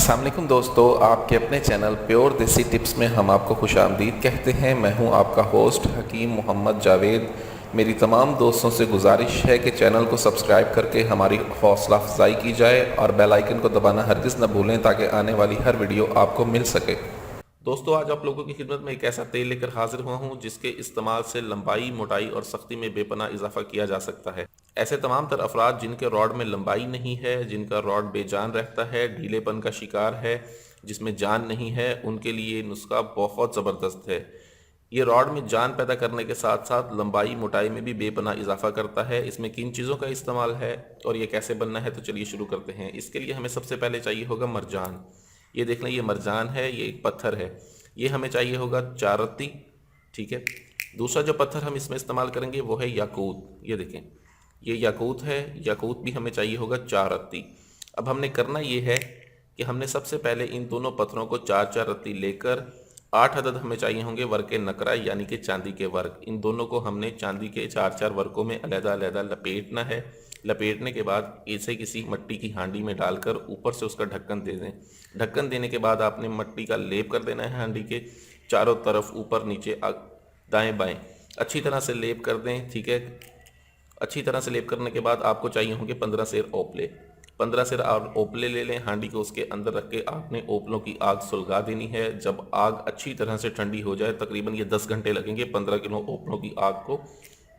अस्सलाम वालेकुम दोस्तों, आपके अपने चैनल प्योर देसी टिप्स में हम आपको खुशामदीद कहते हैं। मैं हूं आपका होस्ट हकीम मोहम्मद जावेद। मेरी तमाम दोस्तों से गुजारिश है कि चैनल को सब्सक्राइब करके हमारी हौसला अफजाई की जाए और बेल आइकन को दबाना हरगिज़ न भूलें ताकि आने वाली हर वीडियो आपको मिल सके। दोस्तों, आज आप लोगों की खिदमत में एक ऐसा तेल लेकर हाजिर हुआ हूँ जिसके इस्तेमाल से लंबाई, मोटाई और सख्ती में बेपनाह इजाफा किया जा सकता है। ऐसे तमाम तर अफराद जिनके रॉड में लंबाई नहीं है, जिनका रॉड बेजान रहता है, ढीलेपन का शिकार है, जिसमें जान नहीं है, उनके लिए ये नुस्खा बहुत ज़बरदस्त है। ये रॉड में जान पैदा करने के साथ साथ लंबाई, मोटाई में भी बेपनाह इजाफा करता है। इसमें किन चीज़ों का इस्तेमाल है और ये कैसे बनना है, तो चलिए शुरू करते हैं। इसके लिए हमें सबसे पहले चाहिए होगा मरजान। ये देख लें, ये मरजान है, ये एक पत्थर है। ये हमें चाहिए होगा 4 रत्ती। ठीक है। दूसरा जो पत्थर हम इसमें इस्तेमाल करेंगे वो है याकूत। ये देखें, ये याकूत है। याकूत भी हमें चाहिए होगा 4 रत्ती। अब हमने करना ये है कि हमने सबसे पहले इन दोनों पत्थरों को 4-4 रत्ती लेकर 8 अदद हमें चाहिए होंगे वर्क नकरा, यानी कि चांदी के वर्क। इन दोनों को हमने चांदी के 4-4 वर्कों में अलग-अलग लपेटना है। लपेटने के बाद इसे किसी मट्टी की हांडी में डालकर ऊपर से उसका ढक्कन दे दें। ढक्कन देने के बाद आपने मट्टी का लेप कर देना है हांडी के चारों तरफ, ऊपर नीचे दाएं बाएं अच्छी तरह से लेप कर दें। ठीक है। अच्छी तरह से लेप करने के बाद आपको चाहिए होंगे 15 सेर ओपले। 15 सेर आप ओपले ले लें। हांडी को उसके अंदर रख के आपने ओपलों की आग सुलगा देनी है। जब आग अच्छी तरह से ठंडी हो जाए, तकरीबन ये 10 घंटे लगेंगे 15 किलो ओपलों की आग को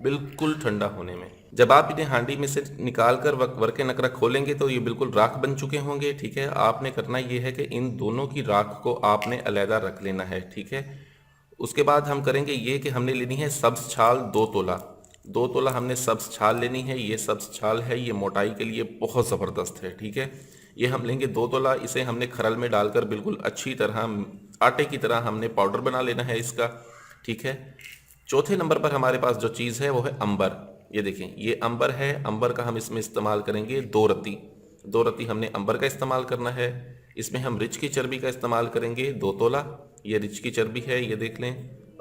बिल्कुल ठंडा होने में। जब आप इन्हें हांडी में से निकाल कर वर्क नकरा खोलेंगे तो ये बिल्कुल राख बन चुके होंगे। ठीक है। आपने करना ये है कि इन दोनों की राख को आपने अलहदा रख लेना है। ठीक है। उसके बाद हम करेंगे ये कि हमने लेनी है सब्ज छाल 2 तोला। 2 तोला हमने सब्ज छाल लेनी है। ये सब्ज छाल है, ये मोटाई के लिए बहुत ज़बरदस्त है। ठीक है। ये हम लेंगे 2 तोला। इसे हमने खरल में डालकर बिल्कुल अच्छी तरह आटे की तरह हमने पाउडर बना लेना है इसका। ठीक है। चौथे नंबर पर हमारे पास जो चीज़ है वो है अंबर। ये देखें, ये अंबर है। अंबर का हम इसमें इस्तेमाल करेंगे 2 रत्ती। 2 रत्ती हमने अंबर का इस्तेमाल करना है। इसमें हम रिच की चर्बी का इस्तेमाल करेंगे 2 तोला। ये रिच की चर्बी है, ये देख लें।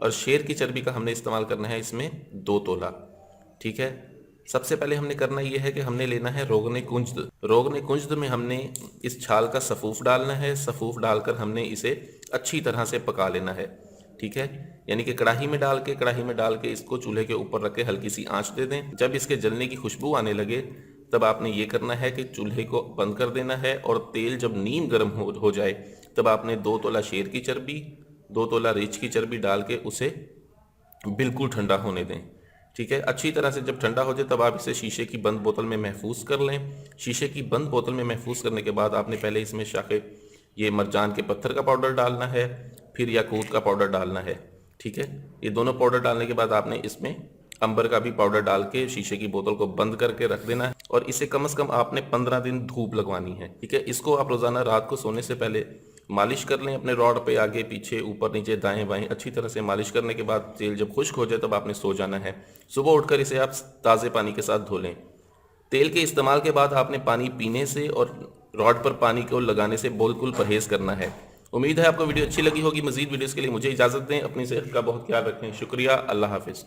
और शेर की चर्बी का हमने इस्तेमाल करना है इसमें 2 तोला। ठीक है। सबसे पहले हमने करना यह है कि हमने लेना है रोगने कुंजद। रोगने कुंजद में हमने इस छाल का सफूफ डालना है। सफूफ डालकर हमने इसे अच्छी तरह से पका लेना है। ठीक है। यानी कि कढ़ाई में डाल के इसको चूल्हे के ऊपर रख के हल्की सी आंच दे दें। जब इसके जलने की खुशबू आने लगे तब आपने ये करना है कि चूल्हे को बंद कर देना है। और तेल जब नीम गर्म हो जाए तब आपने 2 तोला शेर की चर्बी, 2 तोला रीछ की चर्बी डाल के उसे बिल्कुल ठंडा होने दें। ठीक है। अच्छी तरह से जब ठंडा हो जाए तब आप इसे शीशे की बंद बोतल में महफूज कर लें। शीशे की बंद बोतल में महफूज करने के बाद आपने पहले इसमें शाखे ये मरजान के पत्थर का पाउडर डालना है, फिर याकूत का पाउडर डालना है। ठीक है। ये दोनों पाउडर डालने के बाद आपने इसमें अंबर का भी पाउडर डाल के शीशे की बोतल को बंद करके रख देना है। और इसे कम से कम आपने 15 दिन धूप लगवानी है। ठीक है। इसको आप रोज़ाना रात को सोने से पहले मालिश कर लें अपने रॉड पे, आगे पीछे, ऊपर नीचे, दाएं बाएं अच्छी तरह से मालिश करने के बाद तेल जब खुश्क हो जाए तब आपने सो जाना है। सुबह उठकर इसे आप ताज़े पानी के साथ धो लें। तेल के इस्तेमाल के बाद आपने पानी पीने से और रॉड पर पानी को लगाने से बिल्कुल परहेज करना है। उम्मीद है आपको वीडियो अच्छी लगी होगी। मजीद वीडियोस के लिए मुझे इजाज़त दें। अपनी सेहत का बहुत ख्याल रखें। शुक्रिया। अल्लाह हाफिज़।